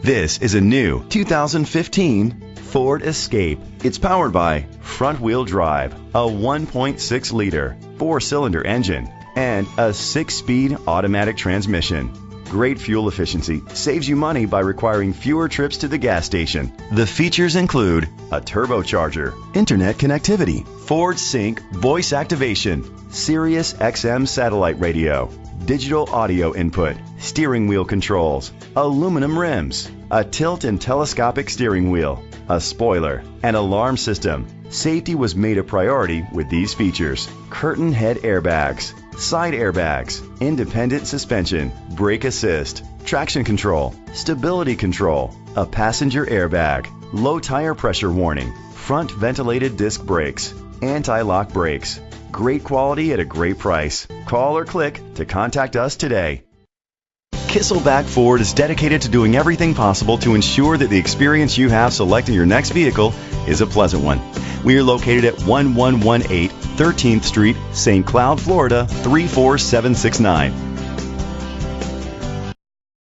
This is a new 2015 Ford Escape. It's powered by front-wheel drive, a 1.6-liter four-cylinder engine, and a 6-speed automatic transmission. Great fuel efficiency saves you money by requiring fewer trips to the gas station. The features include a turbocharger, internet connectivity, Ford Sync voice activation, Sirius XM satellite radio, digital audio input, steering wheel controls, aluminum rims, a tilt and telescopic steering wheel, a spoiler, an alarm system. Safety was made a priority with these features: curtain head airbags, side airbags, independent suspension, brake assist, traction control, stability control, a passenger airbag, low tire pressure warning, front ventilated disc brakes, anti-lock brakes. Great quality at a great price. Call or click to contact us today. Kisselback Ford is dedicated to doing everything possible to ensure that the experience you have selecting your next vehicle is a pleasant one. We are located at 1118 13th Street, St. Cloud, Florida 34769.